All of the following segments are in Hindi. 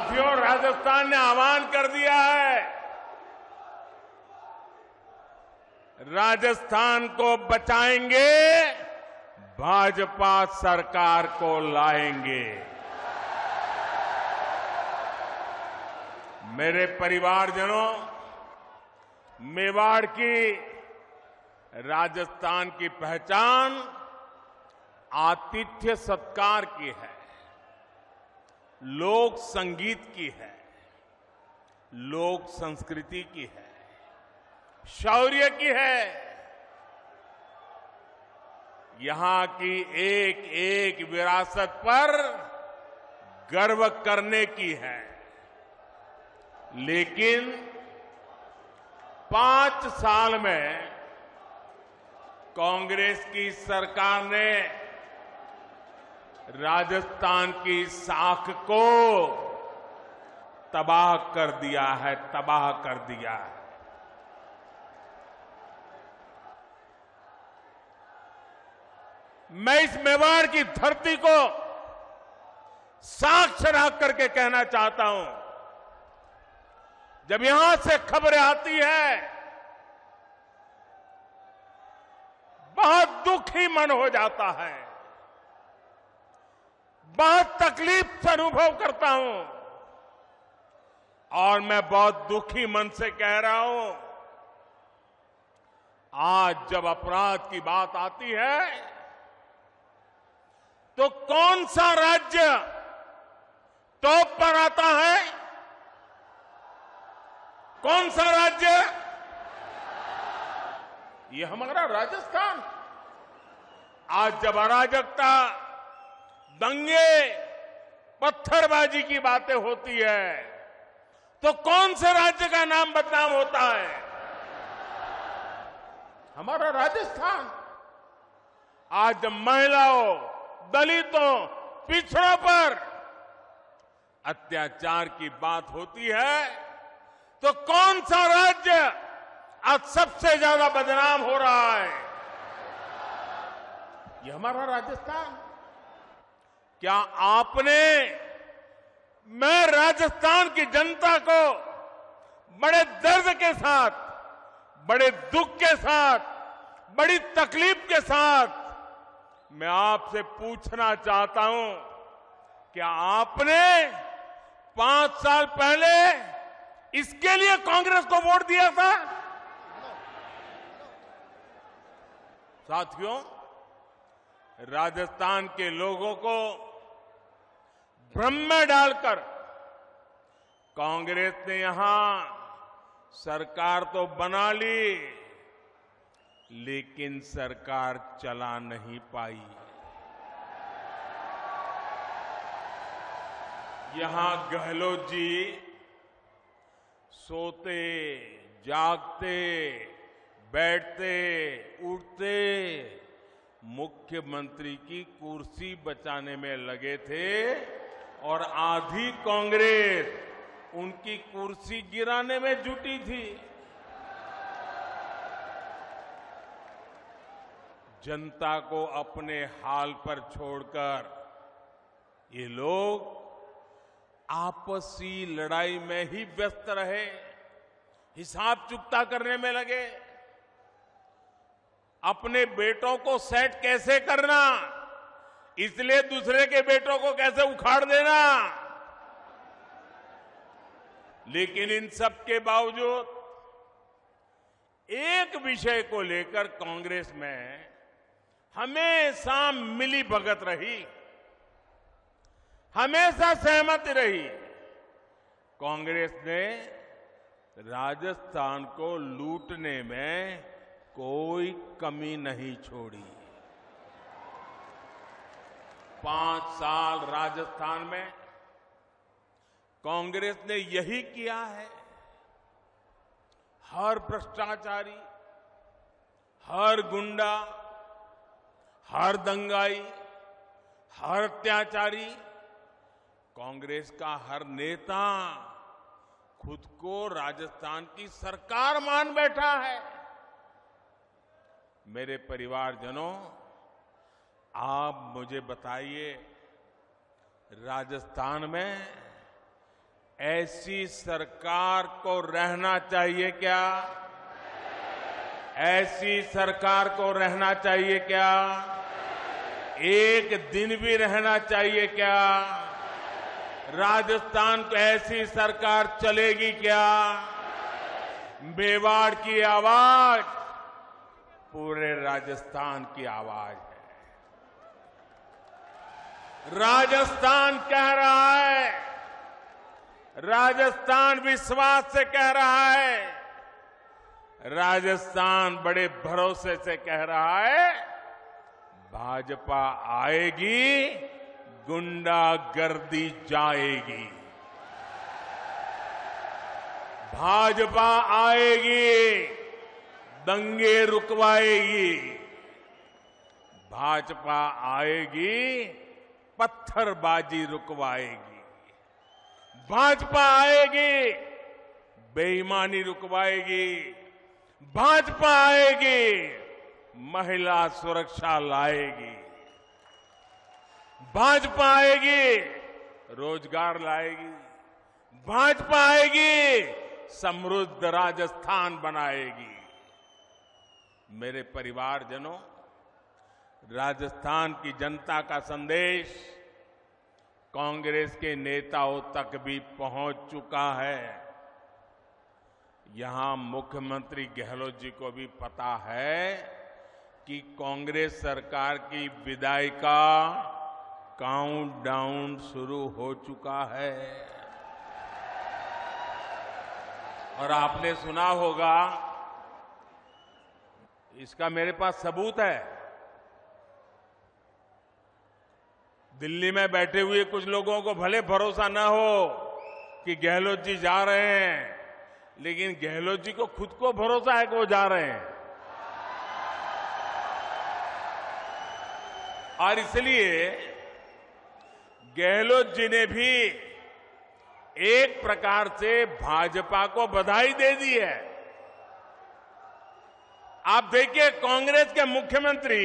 साथियों, राजस्थान ने आह्वान कर दिया है, राजस्थान को बचाएंगे, भाजपा सरकार को लाएंगे। मेरे परिवारजनों, मेवाड़ की, राजस्थान की पहचान आतिथ्य सत्कार की है, लोक संगीत की है, लोक संस्कृति की है, शौर्य की है। यहां की एक एक विरासत पर गर्व करने की है। लेकिन 5 साल में कांग्रेस की सरकार ने राजस्थान की साख को तबाह कर दिया है, तबाह कर दिया है। मैं इस मेवाड़ की धरती को साक्ष्य रख करके कहना चाहता हूं, जब यहां से खबरें आती है, बहुत दुखी मन हो जाता है, बहुत तकलीफ से अनुभव करता हूं। और मैं बहुत दुखी मन से कह रहा हूं, आज जब अपराध की बात आती है, तो कौन सा राज्य टॉप पर आता है? कौन सा राज्य? ये हमारा राजस्थान। आज जब अराजकता, दंगे, पत्थरबाजी की बातें होती है, तो कौन से राज्य का नाम बदनाम होता है? हमारा राजस्थान। आज जब महिलाओं, दलितों, पिछड़ों पर अत्याचार की बात होती है, तो कौन सा राज्य आज सबसे ज्यादा बदनाम हो रहा है? ये हमारा राजस्थान। क्या आपने, मैं राजस्थान की जनता को बड़े दर्द के साथ, बड़े दुख के साथ, बड़ी तकलीफ के साथ मैं आपसे पूछना चाहता हूं, क्या आपने 5 साल पहले इसके लिए कांग्रेस को वोट दिया था? साथियों, राजस्थान के लोगों को भ्रम में डालकर कांग्रेस ने यहां सरकार तो बना ली, लेकिन सरकार चला नहीं पाई। यहां गहलोत जी सोते, जागते, बैठते, उठते मुख्यमंत्री की कुर्सी बचाने में लगे थे, और आधी कांग्रेस उनकी कुर्सी गिराने में जुटी थी। जनता को अपने हाल पर छोड़कर ये लोग आपसी लड़ाई में ही व्यस्त रहे, हिसाब चुकता करने में लगे। अपने बेटों को सेट कैसे करना, इसलिए दूसरे के बेटों को कैसे उखाड़ देना। लेकिन इन सब के बावजूद एक विषय को लेकर कांग्रेस में हमेशा मिली भगत रही, हमेशा सहमति रही। कांग्रेस ने राजस्थान को लूटने में कोई कमी नहीं छोड़ी। 5 साल राजस्थान में कांग्रेस ने यही किया है। हर भ्रष्टाचारी, हर गुंडा, हर दंगाई, हर अत्याचारी, कांग्रेस का हर नेता खुद को राजस्थान की सरकार मान बैठा है। मेरे परिवारजनों, आप मुझे बताइए, राजस्थान में ऐसी सरकार को रहना चाहिए क्या? ऐसी सरकार को रहना चाहिए क्या? एक दिन भी रहना चाहिए क्या? राजस्थान को ऐसी सरकार चलेगी क्या? मेवाड़ की आवाज पूरे राजस्थान की आवाज है। राजस्थान कह रहा है, राजस्थान विश्वास से कह रहा है, राजस्थान बड़े भरोसे से कह रहा है, भाजपा आएगी, गुंडागर्दी जाएगी। भाजपा आएगी, दंगे रुकवाएगी। भाजपा आएगी, पत्थरबाजी रुकवाएगी। भाजपा आएगी, बेईमानी रुकवाएगी। भाजपा आएगी, महिला सुरक्षा लाएगी। भाजपा आएगी, रोजगार लाएगी। भाजपा आएगी, समृद्ध राजस्थान बनाएगी। मेरे परिवारजनों, राजस्थान की जनता का संदेश कांग्रेस के नेताओं तक भी पहुंच चुका है। यहां मुख्यमंत्री गहलोत जी को भी पता है कि कांग्रेस सरकार की विदाई का काउंटडाउन शुरू हो चुका है। और आपने सुना होगा, इसका मेरे पास सबूत है। दिल्ली में बैठे हुए कुछ लोगों को भले भरोसा न हो कि गहलोत जी जा रहे हैं, लेकिन गहलोत जी को खुद को भरोसा है कि वो जा रहे हैं। और इसलिए गहलोत जी ने भी एक प्रकार से भाजपा को बधाई दे दी है। आप देखिए, कांग्रेस के मुख्यमंत्री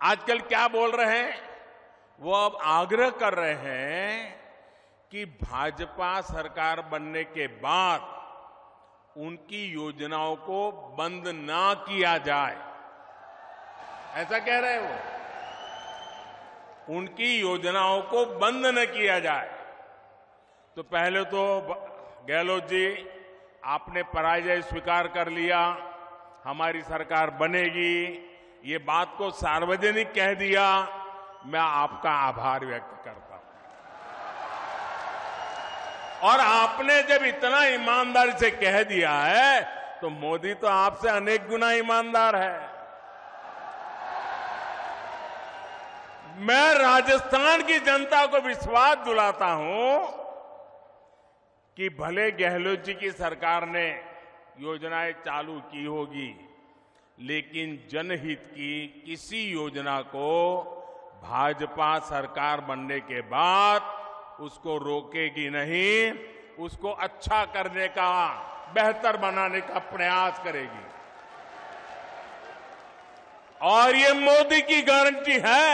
आजकल क्या बोल रहे हैं? वो अब आग्रह कर रहे हैं कि भाजपा सरकार बनने के बाद उनकी योजनाओं को बंद ना किया जाए। ऐसा कह रहे हैं वो, उनकी योजनाओं को बंद न किया जाए। तो पहले तो गहलोत जी, आपने पराजय स्वीकार कर लिया, हमारी सरकार बनेगी, ये बात को सार्वजनिक कह दिया। मैं आपका आभार व्यक्त करता हूं। और आपने जब इतना ईमानदारी से कह दिया है, तो मोदी तो आपसे अनेक गुना ईमानदार है। मैं राजस्थान की जनता को विश्वास दिलाता हूं कि भले गहलोत जी की सरकार ने योजनाएं चालू की होगी, लेकिन जनहित की किसी योजना को भाजपा सरकार बनने के बाद उसको रोकेगी नहीं, उसको अच्छा करने का, बेहतर बनाने का प्रयास करेगी। और ये मोदी की गारंटी है।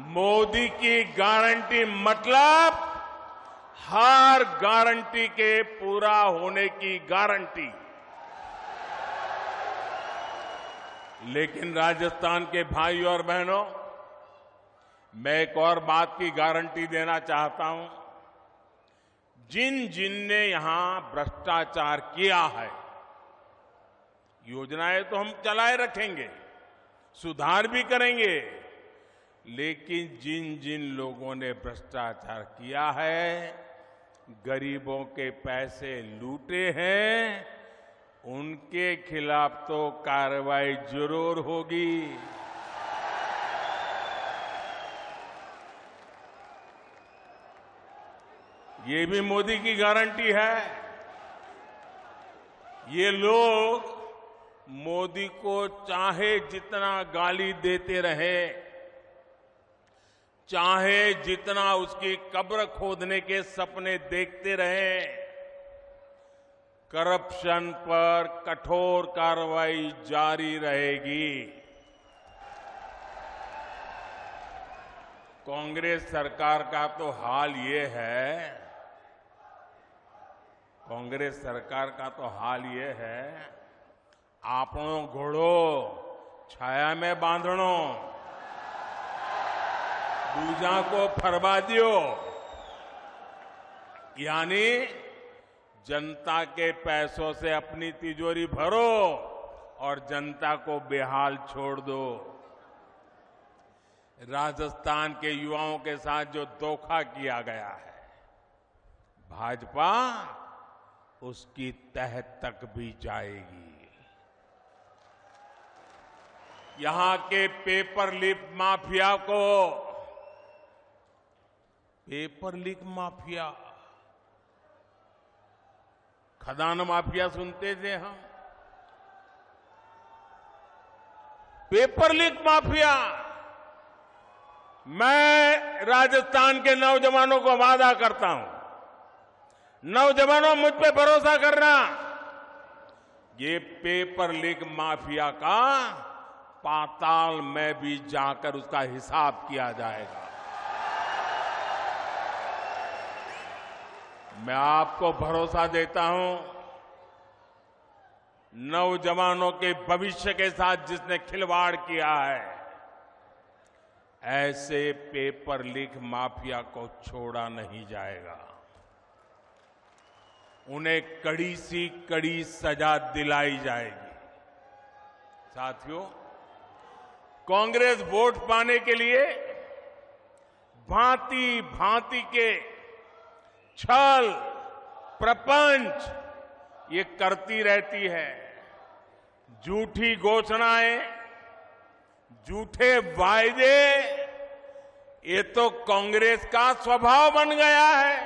मोदी की गारंटी मतलब हर गारंटी के पूरा होने की गारंटी। लेकिन राजस्थान के भाइयों और बहनों, मैं एक और बात की गारंटी देना चाहता हूं। जिन जिन ने यहां भ्रष्टाचार किया है, योजनाएं तो हम चलाए रखेंगे, सुधार भी करेंगे, लेकिन जिन जिन लोगों ने भ्रष्टाचार किया है, गरीबों के पैसे लूटे हैं, उनके खिलाफ तो कार्रवाई जरूर होगी। ये भी मोदी की गारंटी है। ये लोग मोदी को चाहे जितना गाली देते रहे, चाहे जितना उसकी कब्र खोदने के सपने देखते रहे, करप्शन पर कठोर कार्रवाई जारी रहेगी। कांग्रेस सरकार का तो हाल ये है, कांग्रेस सरकार का तो हाल ये है, आपणो घोड़ो छाया में बांधणो, दूजा को फरवा दियो। यानी जनता के पैसों से अपनी तिजोरी भरो और जनता को बेहाल छोड़ दो। राजस्थान के युवाओं के साथ जो धोखा किया गया है, भाजपा उसकी तह तक भी जाएगी। यहां के पेपर लीक माफिया को, पेपर लीक माफिया, खदान माफिया सुनते थे हम, पेपर लीक माफिया। मैं राजस्थान के नौजवानों को वादा करता हूं, नौजवानों मुझ पे भरोसा करना, ये पेपर लीक माफिया का पाताल में भी जाकर उसका हिसाब किया जाएगा। मैं आपको भरोसा देता हूं, नौजवानों के भविष्य के साथ जिसने खिलवाड़ किया है, ऐसे पेपर लीक माफिया को छोड़ा नहीं जाएगा। उन्हें कड़ी सी कड़ी सजा दिलाई जाएगी। साथियों, कांग्रेस वोट पाने के लिए भांति भांति के छल प्रपंच ये करती रहती है। झूठी घोषणाएं, झूठे वायदे, ये तो कांग्रेस का स्वभाव बन गया है।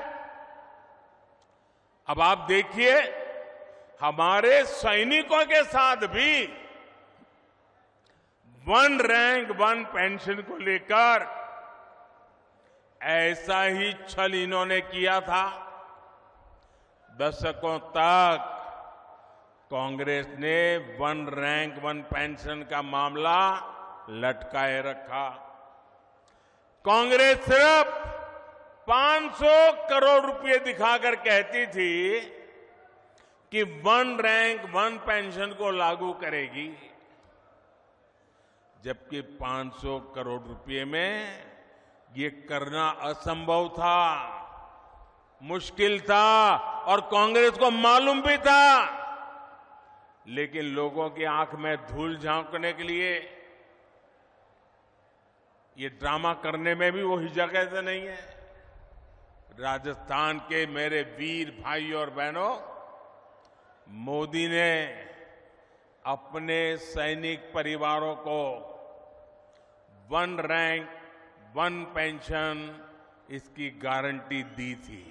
अब आप देखिए, हमारे सैनिकों के साथ भी वन रैंक वन पेंशन को लेकर ऐसा ही छल इन्होंने किया था। दशकों तक कांग्रेस ने वन रैंक वन पेंशन का मामला लटकाए रखा। कांग्रेस सिर्फ 500 करोड़ रुपए दिखाकर कहती थी कि वन रैंक वन पेंशन को लागू करेगी, जबकि 500 करोड़ रुपए में ये करना असंभव था, मुश्किल था और कांग्रेस को मालूम भी था। लेकिन लोगों की आंख में धूल झांकने के लिए ये ड्रामा करने में भी वो हिचक नहीं है। राजस्थान के मेरे वीर भाई और बहनों, मोदी ने अपने सैनिक परिवारों को वन रैंक वन पेंशन इसकी गारंटी दी थी।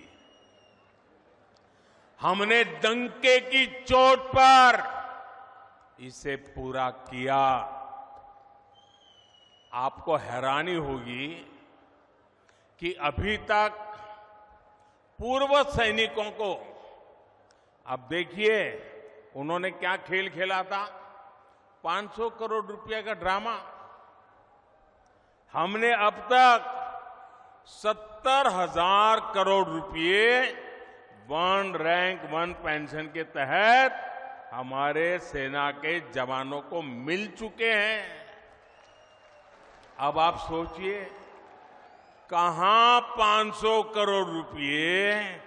हमने डंके की चोट पर इसे पूरा किया। आपको हैरानी होगी कि अभी तक पूर्व सैनिकों को, अब देखिए उन्होंने क्या खेल खेला था, 500 करोड़ रुपए का ड्रामा। हमने अब तक 70,000 करोड़ रुपए वन रैंक वन पेंशन के तहत हमारे सेना के जवानों को मिल चुके हैं। अब आप सोचिए, कहां 500 करोड़ रुपए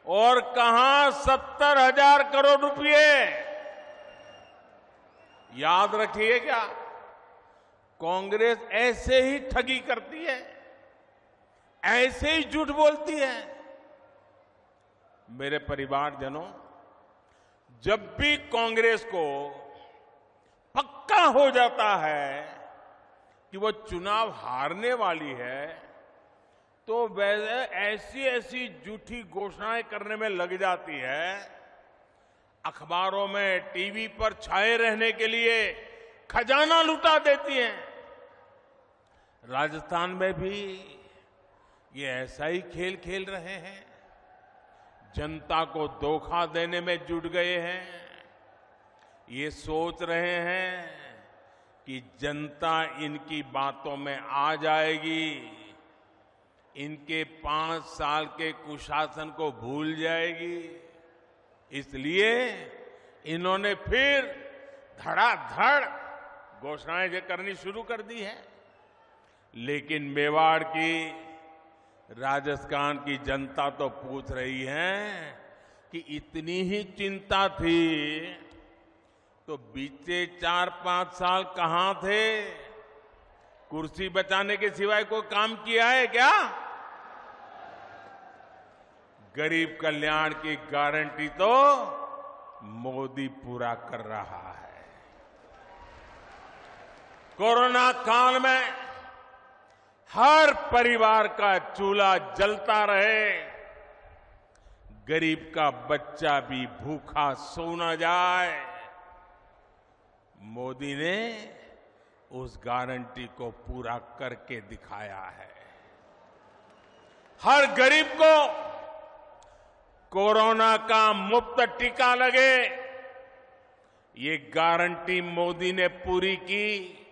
और कहां 70,000 करोड़ रुपए। याद रखिएगा, कांग्रेस ऐसे ही ठगी करती है, ऐसे ही झूठ बोलती है। मेरे परिवारजनों, जब भी कांग्रेस को पक्का हो जाता है कि वो चुनाव हारने वाली है, तो वैसे ऐसी ऐसी झूठी घोषणाएं करने में लग जाती है, अखबारों में टीवी पर छाए रहने के लिए खजाना लुटा देती हैं। राजस्थान में भी ये ऐसा ही खेल खेल रहे हैं, जनता को धोखा देने में जुट गए हैं। ये सोच रहे हैं कि जनता इनकी बातों में आ जाएगी इनके 5 साल के कुशासन को भूल जाएगी। इसलिए इन्होंने फिर धड़ाधड़ घोषणाएं करनी शुरू कर दी है। लेकिन मेवाड़ की, राजस्थान की जनता तो पूछ रही है कि इतनी ही चिंता थी तो बीते 4-5 साल कहां थे? कुर्सी बचाने के सिवाय कोई काम किया है क्या? गरीब कल्याण की गारंटी तो मोदी पूरा कर रहा है। कोरोना काल में हर परिवार का चूल्हा जलता रहे, गरीब का बच्चा भी भूखा सो न जाए, मोदी ने उस गारंटी को पूरा करके दिखाया है। हर गरीब को कोरोना का मुफ्त टीका लगे, ये गारंटी मोदी ने पूरी की।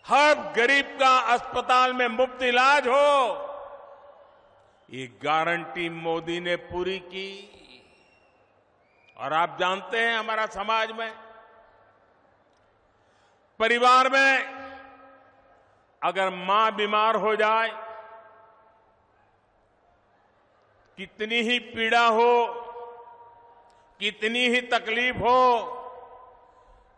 हर गरीब का अस्पताल में मुफ्त इलाज हो, ये गारंटी मोदी ने पूरी की। और आप जानते हैं हमारा समाज में, परिवार में अगर मां बीमार हो जाए, कितनी ही पीड़ा हो, कितनी ही तकलीफ हो,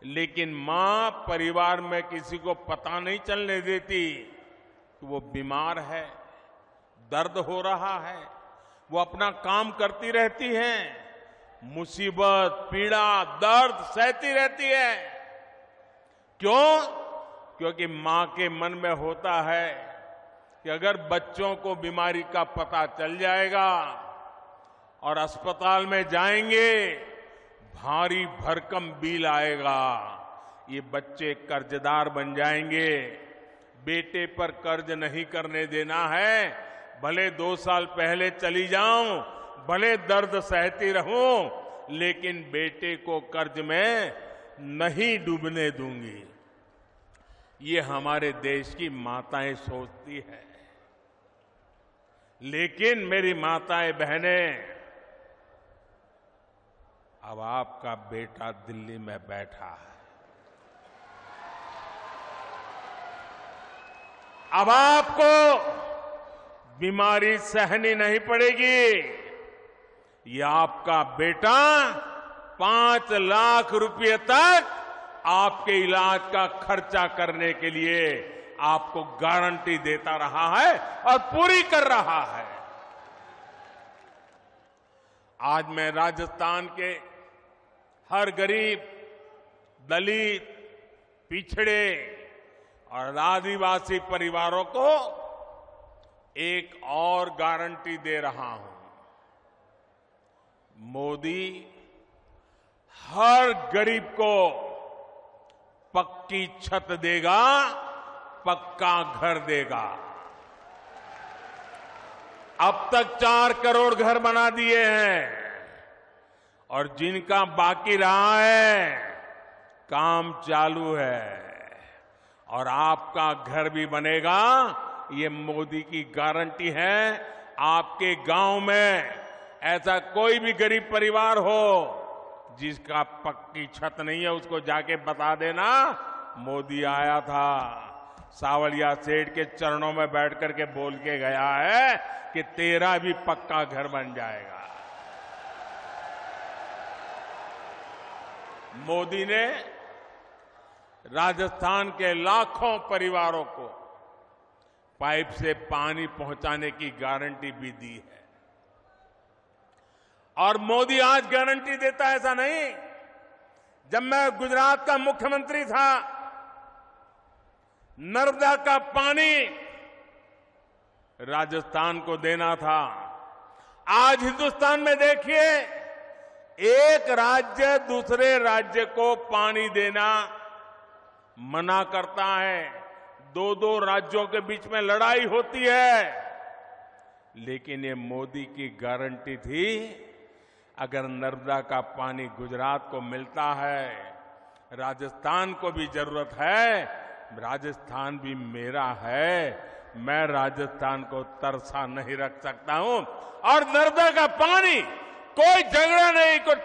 लेकिन मां परिवार में किसी को पता नहीं चलने देती कि वो बीमार है, दर्द हो रहा है। वो अपना काम करती रहती है, मुसीबत, पीड़ा, दर्द सहती रहती है। क्यों? क्योंकि मां के मन में होता है कि अगर बच्चों को बीमारी का पता चल जाएगा और अस्पताल में जाएंगे, भारी भरकम बिल आएगा, ये बच्चे कर्जदार बन जाएंगे। बेटे पर कर्ज नहीं करने देना है। भले 2 साल पहले चली जाऊं, भले दर्द सहती रहूं, लेकिन बेटे को कर्ज में नहीं डूबने दूंगी। ये हमारे देश की माताएं सोचती है। लेकिन मेरी माताएं बहनें, अब आपका बेटा दिल्ली में बैठा है, अब आपको बीमारी सहनी नहीं पड़ेगी। ये आपका बेटा 5 लाख रुपए तक आपके इलाज का खर्चा करने के लिए आपको गारंटी देता रहा है और पूरी कर रहा है। आज मैं राजस्थान के हर गरीब, दलित, पिछड़े और आदिवासी परिवारों को एक और गारंटी दे रहा हूं। मोदी हर गरीब को पक्की छत देगा, पक्का घर देगा। अब तक 4 करोड़ घर बना दिए हैं और जिनका बाकी रहा है, काम चालू है। और आपका घर भी बनेगा, ये मोदी की गारंटी है। आपके गांव में ऐसा कोई भी गरीब परिवार हो जिसका पक्की छत नहीं है, उसको जाके बता देना मोदी आया था, सावलिया सेठ के चरणों में बैठ करके बोल के गया है कि तेरा भी पक्का घर बन जाएगा। मोदी ने राजस्थान के लाखों परिवारों को पाइप से पानी पहुंचाने की गारंटी भी दी है। और मोदी आज गारंटी देता है ऐसा नहीं। जब मैं गुजरात का मुख्यमंत्री था, नर्मदा का पानी राजस्थान को देना था। आज हिंदुस्तान में देखिए, एक राज्य दूसरे राज्य को पानी देना मना करता है। 2-2 राज्यों के बीच में लड़ाई होती है। लेकिन ये मोदी की गारंटी थी, अगर नर्मदा का पानी गुजरात को मिलता है, राजस्थान को भी जरूरत है, राजस्थान भी मेरा है, मैं राजस्थान को तरसा नहीं रख सकता हूं। और नर्मदा का पानी, कोई झगड़ा नहीं, कोई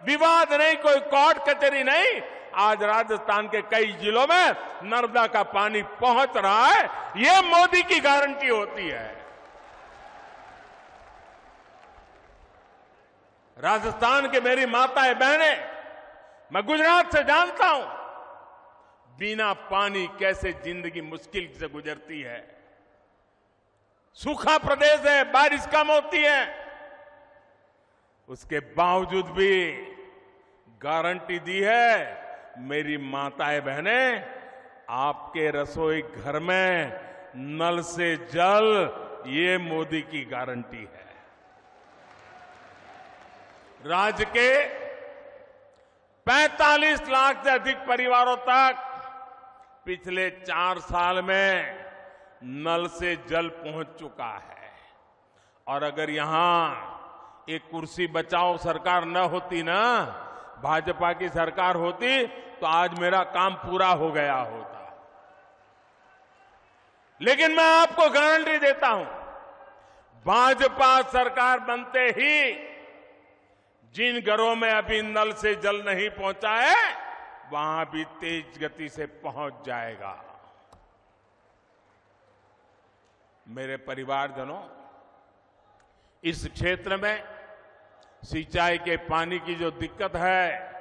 विवाद नहीं, कोई कोर्ट कचहरी नहीं, आज राजस्थान के कई जिलों में नर्मदा का पानी पहुंच रहा है। यह मोदी की गारंटी होती है। राजस्थान के मेरी माताएं बहनें, मैं गुजरात से जानता हूं बिना पानी कैसे जिंदगी मुश्किल से गुजरती है। सूखा प्रदेश है, बारिश कम होती है, उसके बावजूद भी गारंटी दी है मेरी माताएं बहनें, आपके रसोई घर में नल से जल, ये मोदी की गारंटी है। राज्य के 45 लाख से अधिक परिवारों तक पिछले 4 साल में नल से जल पहुंच चुका है। और अगर यहां एक कुर्सी बचाओ सरकार न होती ना, भाजपा की सरकार होती, तो आज मेरा काम पूरा हो गया होता। लेकिन मैं आपको गारंटी देता हूं, भाजपा सरकार बनते ही जिन घरों में अभी नल से जल नहीं पहुंचा है, वहां भी तेज गति से पहुंच जाएगा। मेरे परिवारजनों, इस क्षेत्र में सिंचाई के पानी की जो दिक्कत है,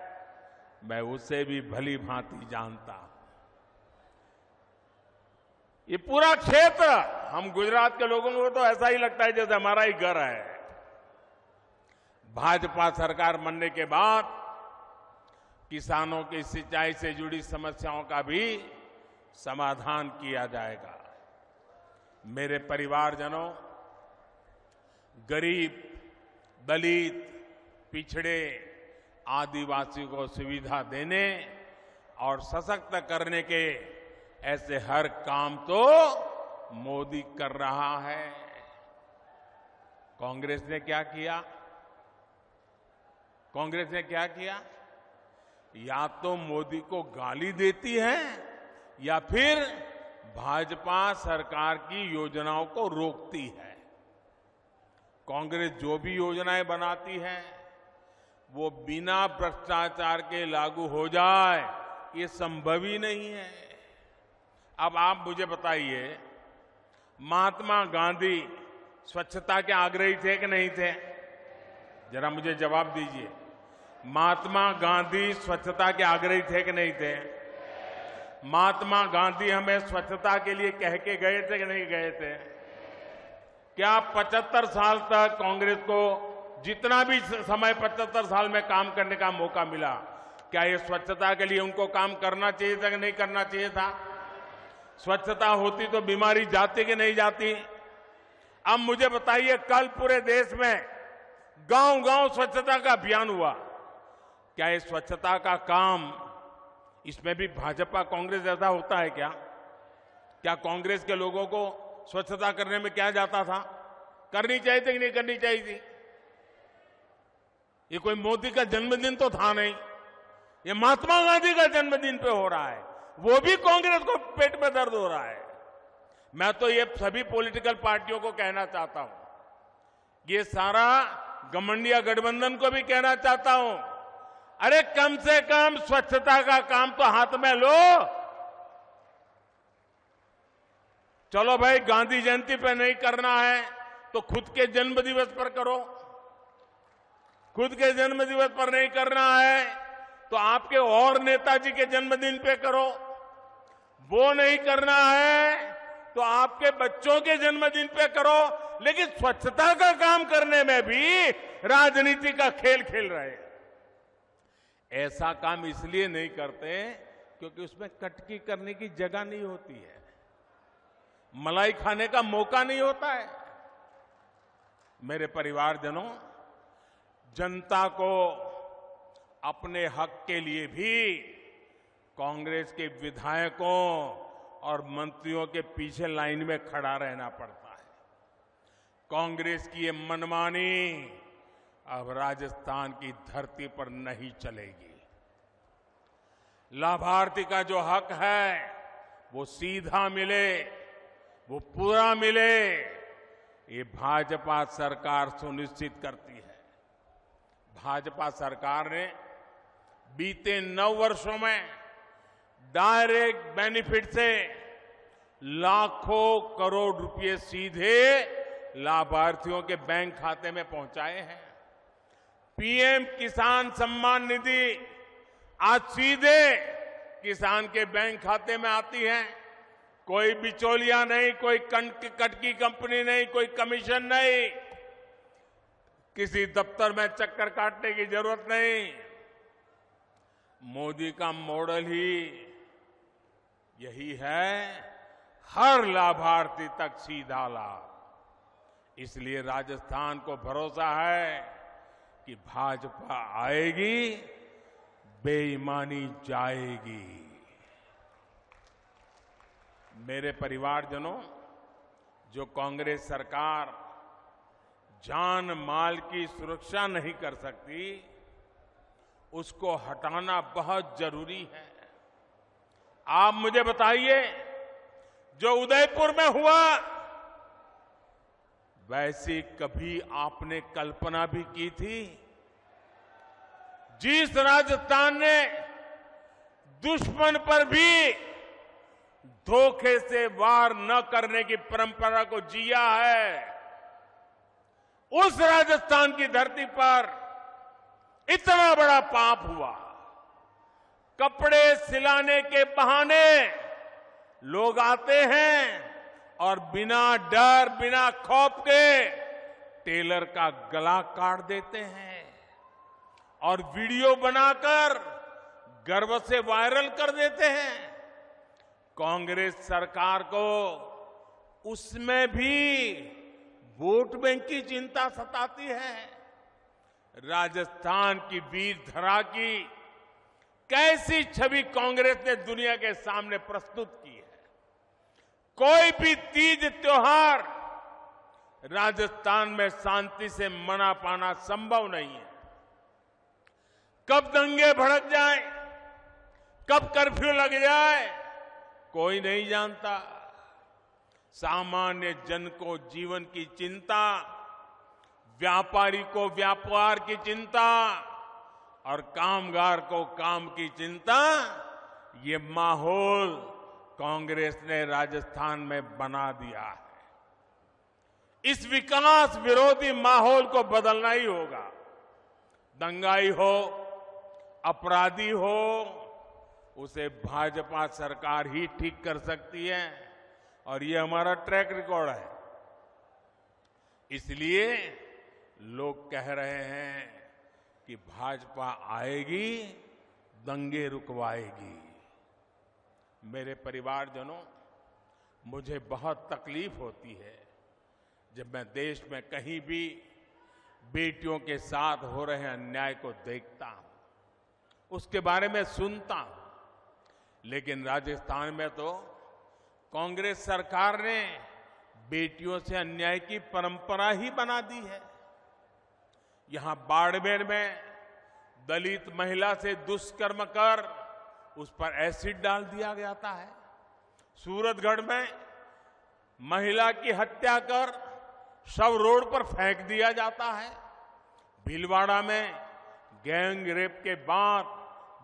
मैं उसे भी भली भांति जानता हूं। ये पूरा क्षेत्र, हम गुजरात के लोगों को तो ऐसा ही लगता है जैसे हमारा ही घर है। भाजपा सरकार बनने के बाद किसानों की सिंचाई से जुड़ी समस्याओं का भी समाधान किया जाएगा। मेरे परिवारजनों, गरीब, दलित, पिछड़े, आदिवासी को सुविधा देने और सशक्त करने के ऐसे हर काम तो मोदी कर रहा है। कांग्रेस ने क्या किया? कांग्रेस ने क्या किया? या तो मोदी को गाली देती है या फिर भाजपा सरकार की योजनाओं को रोकती है। कांग्रेस जो भी योजनाएं बनाती है वो बिना भ्रष्टाचार के लागू हो जाए, ये संभव ही नहीं है। अब आप मुझे बताइए, महात्मा गांधी स्वच्छता के आग्रही थे कि नहीं थे? जरा मुझे जवाब दीजिए। महात्मा गांधी स्वच्छता के आग्रही थे कि नहीं थे? महात्मा गांधी हमें स्वच्छता के लिए कह के गए थे कि नहीं गए थे? क्या 75 साल तक कांग्रेस को जितना भी समय 75 साल में काम करने का मौका मिला, क्या ये स्वच्छता के लिए उनको काम करना चाहिए था कि नहीं करना चाहिए था? स्वच्छता होती तो बीमारी जाती कि नहीं जाती? अब मुझे बताइए, कल पूरे देश में गांव-गांव स्वच्छता का अभियान हुआ, क्या ये स्वच्छता का काम, इसमें भी भाजपा कांग्रेस जैसा होता है क्या? क्या कांग्रेस के लोगों को स्वच्छता करने में क्या जाता था? करनी चाहिए थी कि नहीं करनी चाहिए थी? ये कोई मोदी का जन्मदिन तो था नहीं, ये महात्मा गांधी का जन्मदिन पे हो रहा है, वो भी कांग्रेस को पेट में दर्द हो रहा है। मैं तो ये सभी पॉलिटिकल पार्टियों को कहना चाहता हूं, ये सारा घमंडिया गठबंधन को भी कहना चाहता हूं, अरे कम से कम स्वच्छता का काम तो हाथ में लो। चलो भाई, गांधी जयंती पे नहीं करना है तो खुद के जन्म दिवस पर करो। खुद के जन्म दिवस पर नहीं करना है तो आपके और नेताजी के जन्मदिन पे करो। वो नहीं करना है तो आपके बच्चों के जन्मदिन पे करो। लेकिन स्वच्छता का काम करने में भी राजनीति का खेल खेल रहे हैं। ऐसा काम इसलिए नहीं करते क्योंकि उसमें कटकी करने की जगह नहीं होती है, मलाई खाने का मौका नहीं होता है। मेरे परिवारजनों, जनता को अपने हक के लिए भी कांग्रेस के विधायकों और मंत्रियों के पीछे लाइन में खड़ा रहना पड़ता है। कांग्रेस की ये मनमानी अब राजस्थान की धरती पर नहीं चलेगी। लाभार्थी का जो हक है वो सीधा मिले, वो पूरा मिले, ये भाजपा सरकार सुनिश्चित करती है। भाजपा सरकार ने बीते 9 वर्षों में डायरेक्ट बेनिफिट से लाखों करोड़ रुपए सीधे लाभार्थियों के बैंक खाते में पहुंचाए हैं। पीएम किसान सम्मान निधि आज सीधे किसान के बैंक खाते में आती है। कोई बिचौलिया नहीं, कोई कटकी कंपनी नहीं, कोई कमीशन नहीं, किसी दफ्तर में चक्कर काटने की जरूरत नहीं। मोदी का मॉडल ही यही है, हर लाभार्थी तक सीधा लाभ। इसलिए राजस्थान को भरोसा है कि भाजपा आएगी, बेईमानी जाएगी। मेरे परिवारजनों, जो कांग्रेस सरकार जान माल की सुरक्षा नहीं कर सकती, उसको हटाना बहुत जरूरी है। आप मुझे बताइए, जो उदयपुर में हुआ, वैसी कभी आपने कल्पना भी की थी? जिस राजस्थान ने दुश्मन पर भी धोखे से वार न करने की परंपरा को जिया है, उस राजस्थान की धरती पर इतना बड़ा पाप हुआ। कपड़े सिलाने के बहाने लोग आते हैं और बिना डर, बिना खौफ के टेलर का गला काट देते हैं और वीडियो बनाकर गर्व से वायरल कर देते हैं। कांग्रेस सरकार को उसमें भी वोट बैंक की चिंता सताती है। राजस्थान की वीर धरा की कैसी छवि कांग्रेस ने दुनिया के सामने प्रस्तुत की है। कोई भी तीज त्योहार राजस्थान में शांति से मना पाना संभव नहीं है। कब दंगे भड़क जाए, कब कर्फ्यू लग जाए, कोई नहीं जानता। सामान्य जन को जीवन की चिंता, व्यापारी को व्यापार की चिंता और कामगार को काम की चिंता, ये माहौल कांग्रेस ने राजस्थान में बना दिया है। इस विकास विरोधी माहौल को बदलना ही होगा। दंगाई हो, अपराधी हो, उसे भाजपा सरकार ही ठीक कर सकती है और ये हमारा ट्रैक रिकॉर्ड है। इसलिए लोग कह रहे हैं कि भाजपा आएगी, दंगे रुकवाएगी। मेरे परिवारजनों, मुझे बहुत तकलीफ होती है जब मैं देश में कहीं भी बेटियों के साथ हो रहे अन्याय को देखता हूं, उसके बारे में सुनता हूं। लेकिन राजस्थान में तो कांग्रेस सरकार ने बेटियों से अन्याय की परंपरा ही बना दी है। यहां बाड़मेर में दलित महिला से दुष्कर्म कर उस पर एसिड डाल दिया जाता है। सूरतगढ़ में महिला की हत्या कर शव रोड पर फेंक दिया जाता है। भीलवाड़ा में गैंग रेप के बाद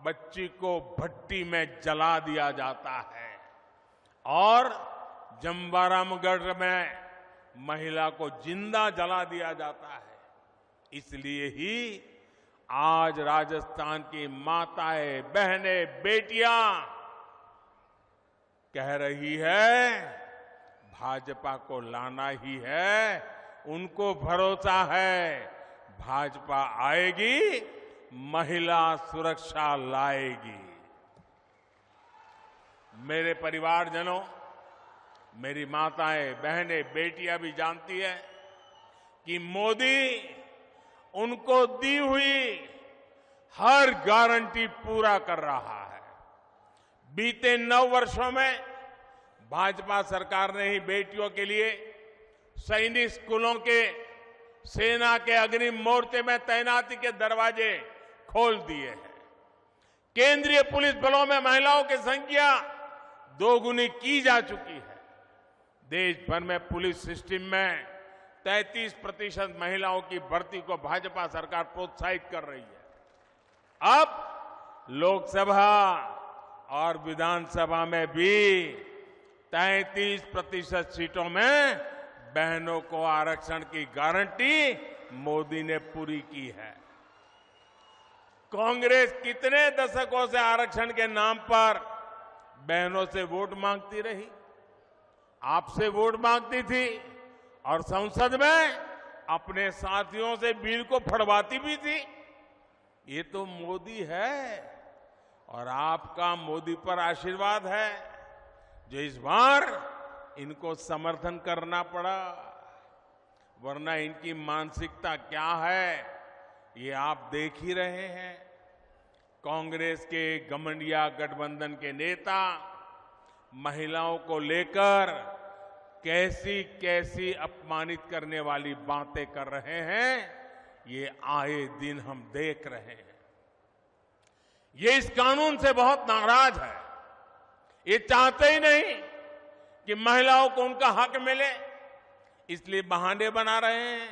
बच्ची को भट्टी में जला दिया जाता है और जम्बारामगढ़ में महिला को जिंदा जला दिया जाता है। इसलिए ही आज राजस्थान की माताएं, बहनें, बेटियां कह रही है भाजपा को लाना ही है। उनको भरोसा है भाजपा आएगी, महिला सुरक्षा लाएगी। मेरे परिवारजनों, मेरी माताएं, बहनें, बेटियां भी जानती है कि मोदी उनको दी हुई हर गारंटी पूरा कर रहा है। बीते 9 वर्षों में भाजपा सरकार ने ही बेटियों के लिए सैनिक स्कूलों के, सेना के अग्रिम मोर्चे में तैनाती के दरवाजे खोल दिए हैं। केंद्रीय पुलिस बलों में महिलाओं की संख्या दोगुनी की जा चुकी है। देश भर में पुलिस सिस्टम में 33% महिलाओं की भर्ती को भाजपा सरकार प्रोत्साहित कर रही है। अब लोकसभा और विधानसभा में भी 33% सीटों में बहनों को आरक्षण की गारंटी मोदी ने पूरी की है। कांग्रेस कितने दशकों से आरक्षण के नाम पर बहनों से वोट मांगती रही, आपसे वोट मांगती थी और संसद में अपने साथियों से बिल को फड़वाती भी थी। ये तो मोदी है और आपका मोदी पर आशीर्वाद है जो इस बार इनको समर्थन करना पड़ा, वरना इनकी मानसिकता क्या है ये आप देख ही रहे हैं। कांग्रेस के घमंडिया गठबंधन के नेता महिलाओं को लेकर कैसी कैसी अपमानित करने वाली बातें कर रहे हैं, ये आए दिन हम देख रहे हैं। ये इस कानून से बहुत नाराज है। ये चाहते ही नहीं कि महिलाओं को उनका हक मिले, इसलिए बहाने बना रहे हैं,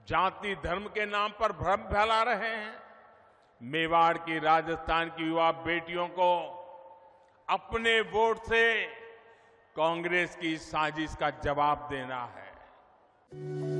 जाति धर्म के नाम पर भ्रम फैला रहे हैं। मेवाड़ की, राजस्थान की युवा बेटियों को अपने वोट से कांग्रेस की साजिश का जवाब देना है।